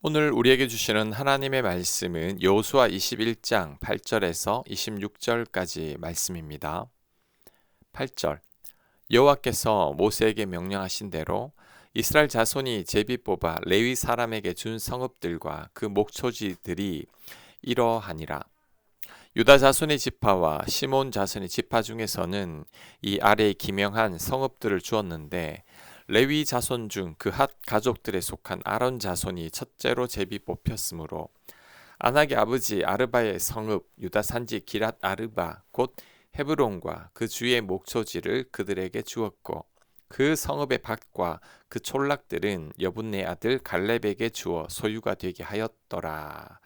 오늘 우리에게 주시는 하나님의 말씀은 여호수아 21장 8절에서 26절까지 말씀입니다. 8절 여호와께서 모세에게 명령하신 대로 이스라엘 자손이 제비 뽑아 레위 사람에게 준 성읍들과 그 목초지들이 이러하니라. 유다 자손의 지파와 시몬 자손의 지파 중에서는 이 아래에 기명한 성읍들을 주었는데 레위 자손 중 그핫 가족들에 속한 아론 자손이 첫째로 제비 뽑혔으므로 아낙의 아버지 아르바의 성읍 유다 산지 기랏 아르바 곧 헤브론과 그 주의 목초지를 그들에게 주었고 그 성읍의 밭과 그 촌락들은 여분네 아들 갈렙에게 주어 소유가 되게 하였더라.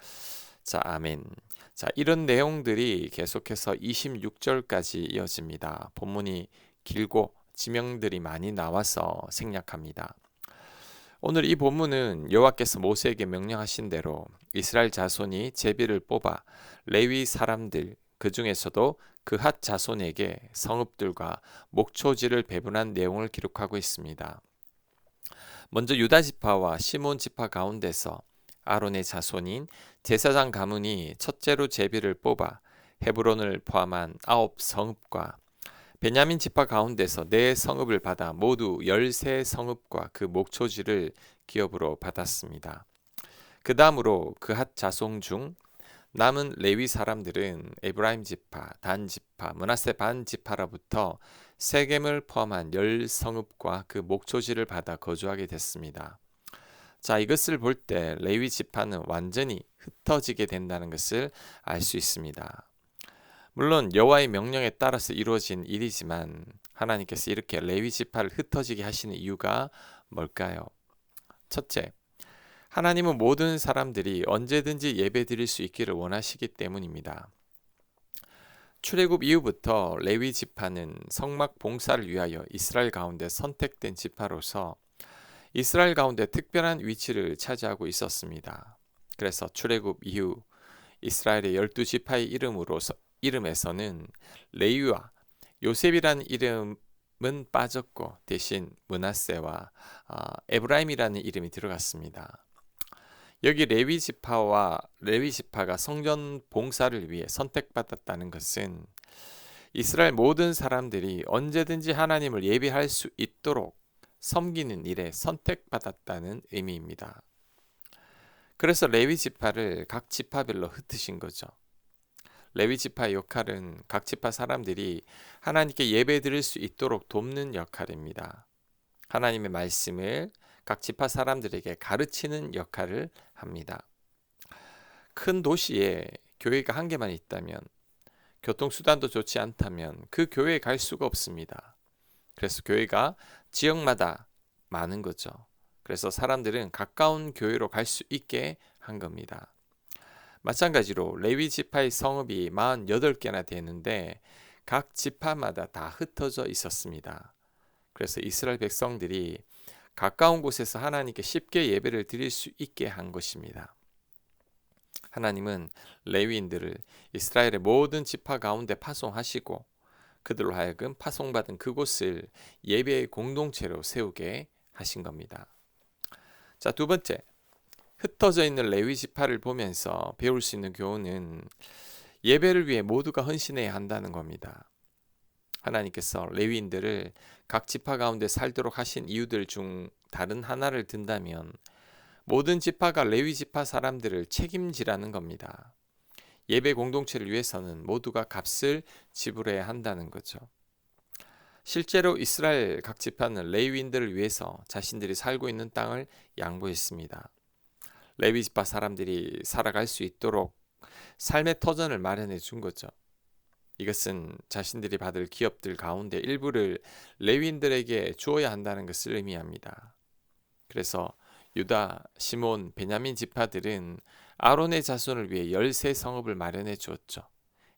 자, 아멘. 자, 이런 내용들이 계속해서 26절까지 이어집니다. 본문이 길고 지명들이 많이 나와서 생략합니다. 오늘 이 본문은 여호와께서 모세에게 명령하신 대로 이스라엘 자손이 제비를 뽑아 레위 사람들 그 중에서도 그핫 자손에게 성읍들과 목초지를 배분한 내용을 기록하고 있습니다. 먼저 유다 지파와 시몬 지파 가운데서 아론의 자손인 제사장 가문이 첫째로 제비를 뽑아 헤브론을 포함한 9성읍과 베냐민 지파 가운데서 4성읍을 받아 모두 13성읍과 그 목초지를 기업으로 받았습니다. 그 다음으로 그핫 자손 중 남은 레위 사람들은 에브라임 지파, 단 지파, 므낫세 반 지파로부터 세겜을 포함한 10성읍과 그 목초지를 받아 거주하게 됐습니다. 자, 이것을 볼 때 레위 지파는 완전히 흩어지게 된다는 것을 알 수 있습니다. 물론 여호와의 명령에 따라서 이루어진 일이지만 하나님께서 이렇게 레위 지파를 흩어지게 하시는 이유가 뭘까요? 첫째, 하나님은 모든 사람들이 언제든지 예배드릴 수 있기를 원하시기 때문입니다. 출애굽 이후부터 레위 지파는 성막 봉사를 위하여 이스라엘 가운데 선택된 지파로서 이스라엘 가운데 특별한 위치를 차지하고 있었습니다. 그래서 출애굽 이후 이스라엘의 12지파의 이름에서는 레위와 요셉이라는 이름은 빠졌고 대신 므낫세와 에브라임이라는 이름이 들어갔습니다. 여기 레위 지파가 성전 봉사를 위해 선택받았다는 것은 이스라엘 모든 사람들이 언제든지 하나님을 예배할 수 있도록 섬기는 일에 선택받았다는 의미입니다. 그래서 레위 지파를 각 지파별로 흩으신 거죠. 레위 지파의 역할은 각 지파 사람들이 하나님께 예배드릴 수 있도록 돕는 역할입니다. 하나님의 말씀을 각 지파 사람들에게 가르치는 역할을 합니다. 큰 도시에 교회가 한 개만 있다면, 교통수단도 좋지 않다면 그 교회에 갈 수가 없습니다. 그래서 교회가 지역마다 많은 거죠. 그래서 사람들은 가까운 교회로 갈 수 있게 한 겁니다. 마찬가지로 레위 지파의 성읍이 48개나 되는데 각 지파마다 다 흩어져 있었습니다. 그래서 이스라엘 백성들이 가까운 곳에서 하나님께 쉽게 예배를 드릴 수 있게 한 것입니다. 하나님은 레위인들을 이스라엘의 모든 지파 가운데 파송하시고 그들로 하여금 파송받은 그곳을 예배의 공동체로 세우게 하신 겁니다. 자, 두 번째, 흩어져 있는 레위 지파를 보면서 배울 수 있는 교훈은 예배를 위해 모두가 헌신해야 한다는 겁니다. 하나님께서 레위인들을 각 지파 가운데 살도록 하신 이유들 중 다른 하나를 든다면 모든 지파가 레위 지파 사람들을 책임지라는 겁니다. 예배 공동체를 위해서는 모두가 값을 지불해야 한다는 거죠. 실제로 이스라엘 각 지파는 레위인들을 위해서 자신들이 살고 있는 땅을 양보했습니다. 레위 지파 사람들이 살아갈 수 있도록 삶의 터전을 마련해 준 거죠. 이것은 자신들이 받을 기업들 가운데 일부를 레위인들에게 주어야 한다는 것을 의미합니다. 그래서 유다, 시몬, 베냐민 지파들은 아론의 자손을 위해 13성읍을 마련해 주었죠.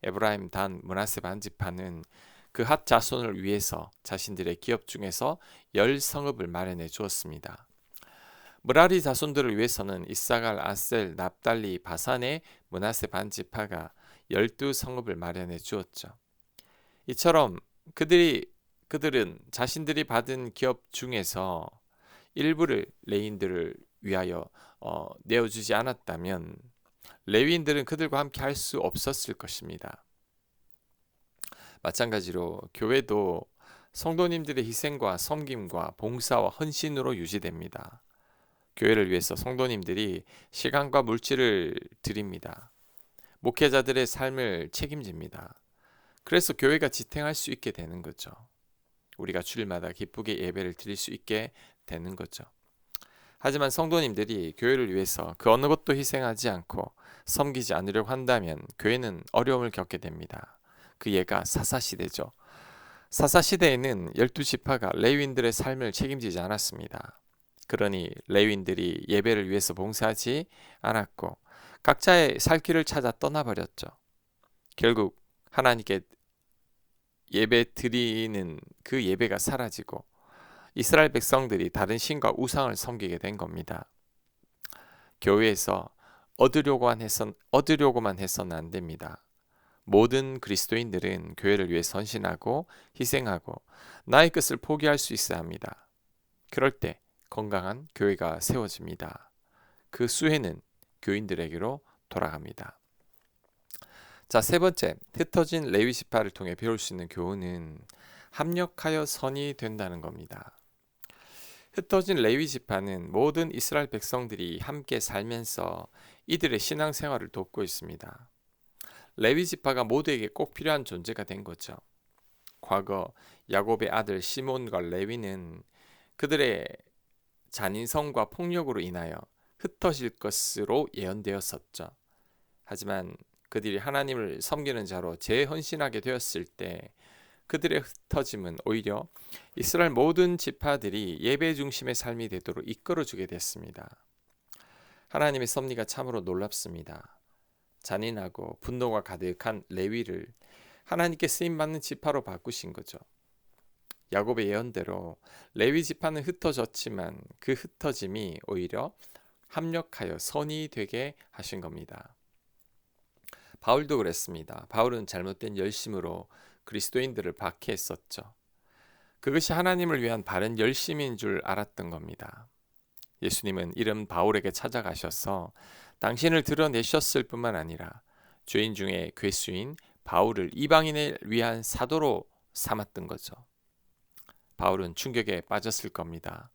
에브라임, 단, 므낫세 반 지파는 그핫 자손을 위해서 자신들의 기업 중에서 10성읍을 마련해 주었습니다. 므라리 자손들을 위해서는 이사갈, 아셀, 납달리, 바산의 므낫세 반 지파가 12성읍을 마련해 주었죠. 이처럼 그들은 자신들이 받은 기업 중에서 일부를 레위인들을 위하여 내어주지 않았다면 레위인들은 그들과 함께 할 수 없었을 것입니다. 마찬가지로 교회도 성도님들의 희생과 섬김과 봉사와 헌신으로 유지됩니다. 교회를 위해서 성도님들이 시간과 물질을 드립니다. 목회자들의 삶을 책임집니다. 그래서 교회가 지탱할 수 있게 되는 거죠. 우리가 주일마다 기쁘게 예배를 드릴 수 있게 되는 거죠. 하지만 성도님들이 교회를 위해서 그 어느 것도 희생하지 않고 섬기지 않으려고 한다면 교회는 어려움을 겪게 됩니다. 그 예가 사사시대죠. 사사시대에는 12지파가 레위인들의 삶을 책임지지 않았습니다. 그러니 레위인들이 예배를 위해서 봉사하지 않았고 각자의 살 길을 찾아 떠나버렸죠. 결국 하나님께 예배 드리는 그 예배가 사라지고 이스라엘 백성들이 다른 신과 우상을 섬기게 된 겁니다. 교회에서 얻으려고만 해서는 안 됩니다. 모든 그리스도인들은 교회를 위해 헌신하고 희생하고 나의 것을 포기할 수 있어야 합니다. 그럴 때 건강한 교회가 세워집니다. 그 수혜는 교인들에게로 돌아갑니다. 자, 세 번째, 흩어진 레위 지파를 통해 배울 수 있는 교훈은 합력하여 선이 된다는 겁니다. 흩어진 레위 지파는 모든 이스라엘 백성들이 함께 살면서 이들의 신앙생활을 돕고 있습니다. 레위 지파가 모두에게 꼭 필요한 존재가 된 거죠. 과거 야곱의 아들 시몬과 레위는 그들의 잔인성과 폭력으로 인하여 흩어질 것으로 예언되었었죠. 하지만 그들이 하나님을 섬기는 자로 재헌신하게 되었을 때 그들의 흩어짐은 오히려 이스라엘 모든 지파들이 예배 중심의 삶이 되도록 이끌어주게 됐습니다. 하나님의 섭리가 참으로 놀랍습니다. 잔인하고 분노가 가득한 레위를 하나님께 쓰임받는 지파로 바꾸신 거죠. 야곱의 예언대로 레위 지파는 흩어졌지만 그 흩어짐이 오히려 합력하여 선이 되게 하신 겁니다. 바울도 그랬습니다. 바울은 잘못된 열심으로 그리스도인들을 박해했었죠. 그것이 하나님을 위한 바른 열심인 줄 알았던 겁니다. 예수님은 이런 바울에게 찾아가셔서 당신을 드러내셨을 뿐만 아니라 죄인 중에 괴수인 바울을 이방인을 위한 사도로 삼았던 거죠. 바울은 충격에 빠졌을 겁니다.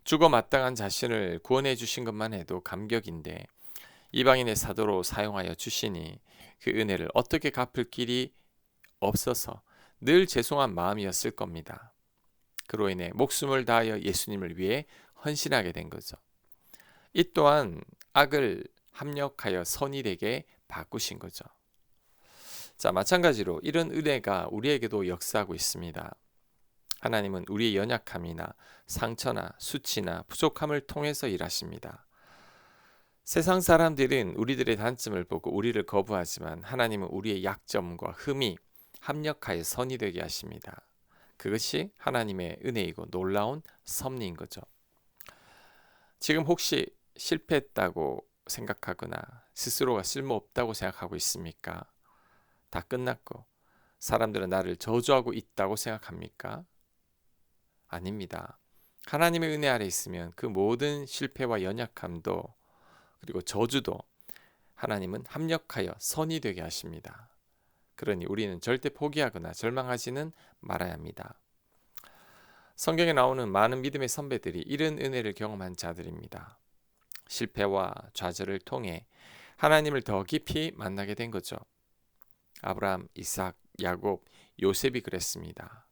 죽어 마땅한 자신을 구원해 주신 것만 해도 감격인데 이방인의 사도로 사용하여 주시니 그 은혜를 어떻게 갚을 길이 없어서 늘 죄송한 마음이었을 겁니다. 그로 인해 목숨을 다하여 예수님을 위해 헌신하게 된 거죠. 이 또한 악을 합력하여 선이 되게 바꾸신 거죠. 자, 마찬가지로 이런 은혜가 우리에게도 역사하고 있습니다. 하나님은 우리의 연약함이나 상처나 수치나 부족함을 통해서 일하십니다. 세상 사람들은 우리들의 단점을 보고 우리를 거부하지만 하나님은 우리의 약점과 흠이 합력하여 선이 되게 하십니다. 그것이 하나님의 은혜이고 놀라운 섭리인 거죠. 지금 혹시 실패했다고 생각하거나 스스로가 쓸모없다고 생각하고 있습니까? 다 끝났고 사람들은 나를 저주하고 있다고 생각합니까? 아닙니다. 하나님의 은혜 아래 있으면 그 모든 실패와 연약함도 그리고 저주도 하나님은 합력하여 선이 되게 하십니다. 그러니 우리는 절대 포기하거나 절망하지는 말아야 합니다. 성경에 나오는 많은 믿음의 선배들이 이런 은혜를 경험한 자들입니다. 실패와 좌절을 통해 하나님을 더 깊이 만나게 된 거죠. 아브라함, 이삭, 야곱, 요셉이 그랬습니다.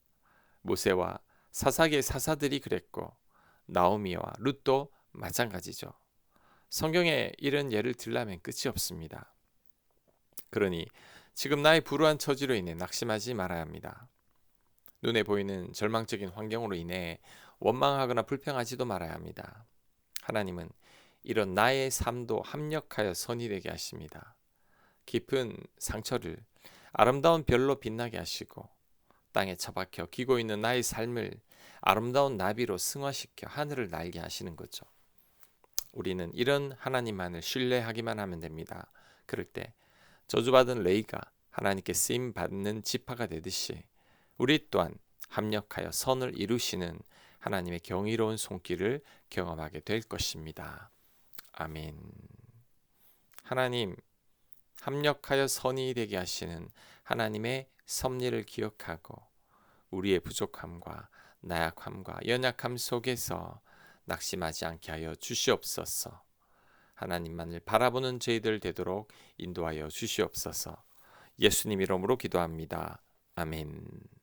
모세와 사사기의 사사들이 그랬고 나오미와 룻도 마찬가지죠. 성경에 이런 예를 들라면 끝이 없습니다. 그러니 지금 나의 불우한 처지로 인해 낙심하지 말아야 합니다. 눈에 보이는 절망적인 환경으로 인해 원망하거나 불평하지도 말아야 합니다. 하나님은 이런 나의 삶도 합력하여 선이 되게 하십니다. 깊은 상처를 아름다운 별로 빛나게 하시고 땅에 처박혀 기고 있는 나의 삶을 아름다운 나비로 승화시켜 하늘을 날게 하시는 거죠. 우리는 이런 하나님만을 신뢰하기만 하면 됩니다. 그럴 때 저주받은 레위가 하나님께 쓰임받는 지파가 되듯이 우리 또한 합력하여 선을 이루시는 하나님의 경이로운 손길을 경험하게 될 것입니다. 아멘. 하나님, 합력하여 선이 되게 하시는 하나님의 섭리를 기억하고 우리의 부족함과 나약함과 연약함 속에서 낙심하지 않게 하여 주시옵소서. 하나님만을 바라보는 저희들 되도록 인도하여 주시옵소서. 예수님 이름으로 기도합니다. 아멘.